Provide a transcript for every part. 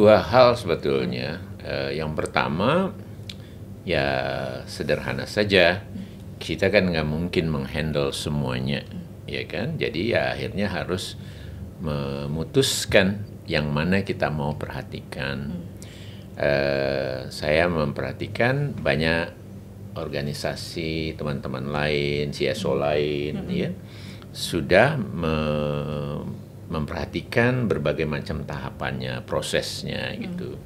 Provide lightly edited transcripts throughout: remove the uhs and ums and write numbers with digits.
dua hal sebetulnya. Yang pertama, ya sederhana saja. Kita kan nggak mungkin menghandle semuanya, ya kan? Jadi ya akhirnya harus memutuskan yang mana kita mau perhatikan. Saya memperhatikan banyak organisasi teman-teman lain, CSO lain, ya sudah memperhatikan berbagai macam tahapannya, prosesnya gitu.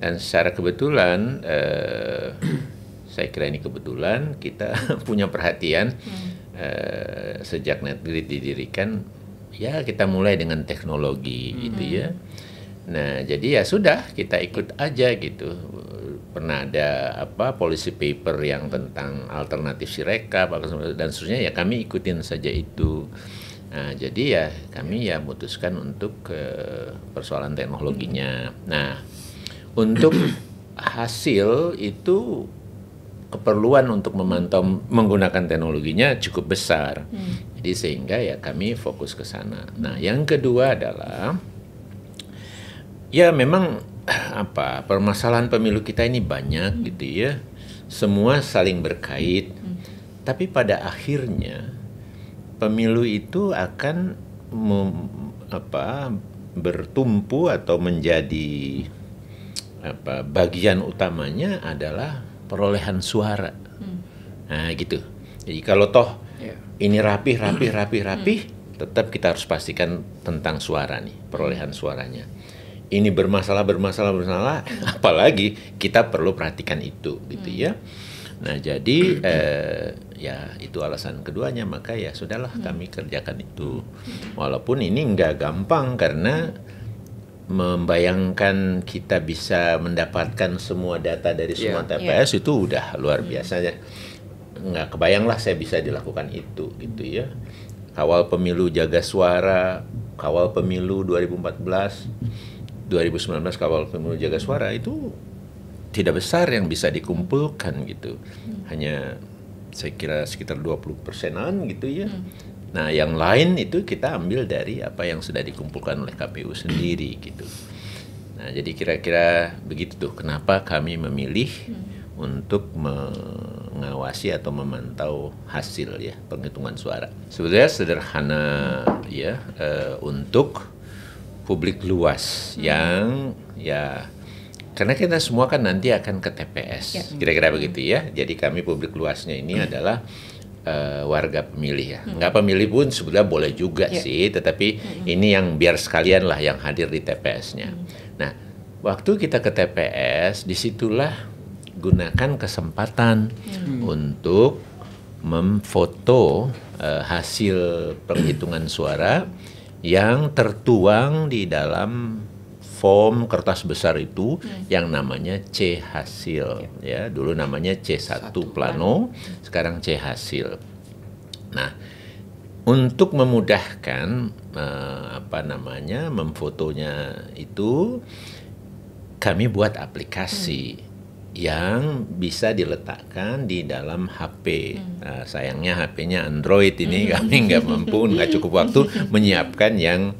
Dan secara kebetulan, saya kira ini kebetulan kita punya perhatian sejak NetGrid didirikan, ya kita mulai dengan teknologi gitu ya. Nah jadi ya sudah kita ikut aja gitu. Pernah ada policy paper yang tentang alternatif Sirekap dan seterusnya, ya kami ikutin saja itu. Nah jadi ya kami ya memutuskan untuk persoalan teknologinya. Nah untuk hasil itu keperluan untuk memantau menggunakan teknologinya cukup besar. Jadi sehingga ya kami fokus ke sana. Nah, yang kedua adalah ya memang permasalahan pemilu kita ini banyak gitu ya. Semua saling berkait. Tapi pada akhirnya pemilu itu akan bertumpu atau menjadi bagian utamanya adalah perolehan suara. Nah gitu. Jadi kalau toh ini rapi, tetap kita harus pastikan tentang suara nih, perolehan suaranya. Ini bermasalah, apalagi kita perlu perhatikan itu gitu ya. Nah jadi ya itu alasan keduanya, maka ya sudahlah kami kerjakan itu. Walaupun ini nggak gampang karena membayangkan kita bisa mendapatkan semua data dari semua TPS itu udah luar biasa ya. Nggak kebayang lah saya bisa dilakukan itu gitu ya. Kawal pemilu jaga suara, kawal pemilu 2014, 2019 kawal pemilu jaga suara itu tidak besar yang bisa dikumpulkan gitu. Hanya saya kira sekitar 20%-an gitu ya. Nah, yang lain itu kita ambil dari apa yang sudah dikumpulkan oleh KPU sendiri gitu. Nah, jadi kira-kira begitu tuh kenapa kami memilih untuk mengawasi atau memantau hasil ya penghitungan suara. Sebetulnya sederhana ya untuk publik luas yang ya karena kita semua kan nanti akan ke TPS. Kira-kira begitu ya. Jadi kami publik luasnya ini adalah warga pemilih ya. Nggak pemilih pun sebetulnya boleh juga sih, tetapi ini yang biar sekalian lah yang hadir di TPS-nya. Nah, waktu kita ke TPS, disitulah gunakan kesempatan untuk memfoto hasil penghitungan suara yang tertuang di dalam form kertas besar itu yang namanya C hasil ya, dulu namanya C1 plano, sekarang C hasil. Nah, untuk memudahkan memfotonya itu kami buat aplikasi yang bisa diletakkan di dalam HP. Nah, sayangnya HP-nya Android ini kami nggak mampu, nggak cukup waktu menyiapkan yang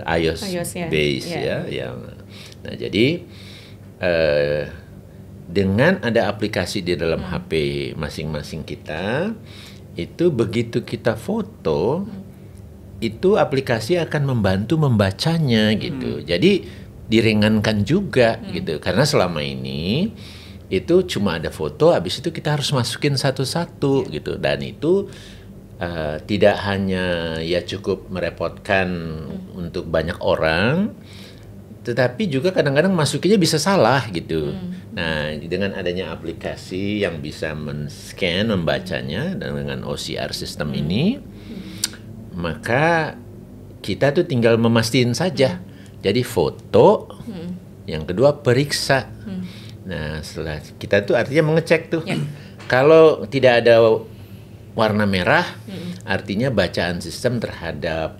iOS base ya. Yang nah jadi dengan ada aplikasi di dalam HP masing-masing kita, itu begitu kita foto itu aplikasi akan membantu membacanya gitu. Jadi diringankan juga gitu, karena selama ini itu cuma ada foto, habis itu kita harus masukin satu-satu gitu, dan itu tidak hanya ya cukup merepotkan untuk banyak orang, tetapi juga kadang-kadang masukinnya bisa salah gitu. Nah, dengan adanya aplikasi yang bisa men-scan, membacanya, dan dengan OCR sistem ini, maka kita tuh tinggal memastiin saja. Jadi foto, yang kedua periksa. Nah, setelah kita tuh artinya mengecek tuh. Kalau tidak ada warna merah, artinya bacaan sistem terhadap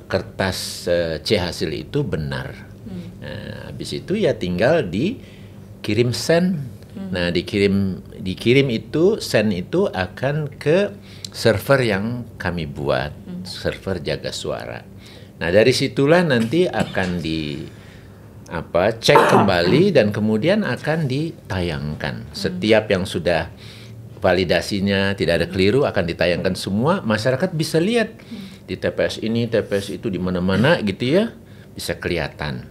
kertas C hasil itu benar. Nah, habis itu ya tinggal dikirim send. Nah, dikirim itu, send itu akan ke server yang kami buat, server jaga suara. Nah, dari situlah nanti akan cek kembali dan kemudian akan ditayangkan. Setiap yang sudah validasinya tidak ada keliru akan ditayangkan semua, masyarakat bisa lihat di TPS ini, TPS itu di mana-mana gitu ya, bisa kelihatan.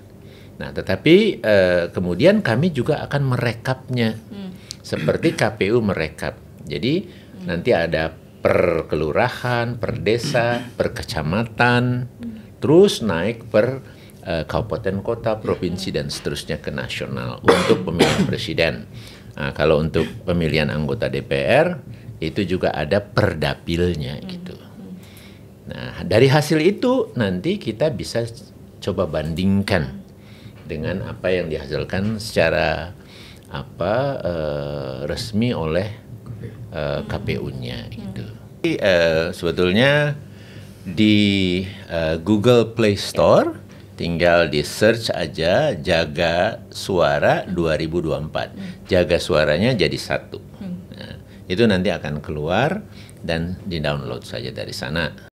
Nah, tetapi kemudian kami juga akan merekapnya seperti KPU merekap. Jadi nanti ada per kelurahan, per desa, per kecamatan, terus naik per kabupaten kota, provinsi dan seterusnya ke nasional untuk pemilihan presiden. Nah, kalau untuk pemilihan anggota DPR itu juga ada perdapilnya gitu. Nah, dari hasil itu nanti kita bisa coba bandingkan dengan apa yang dihasilkan secara resmi oleh KPU-nya gitu. Sebetulnya di Google Play Store tinggal di search aja Jaga Suara 2024. Jaga suaranya jadi satu. Nah, itu nanti akan keluar dan di download saja dari sana.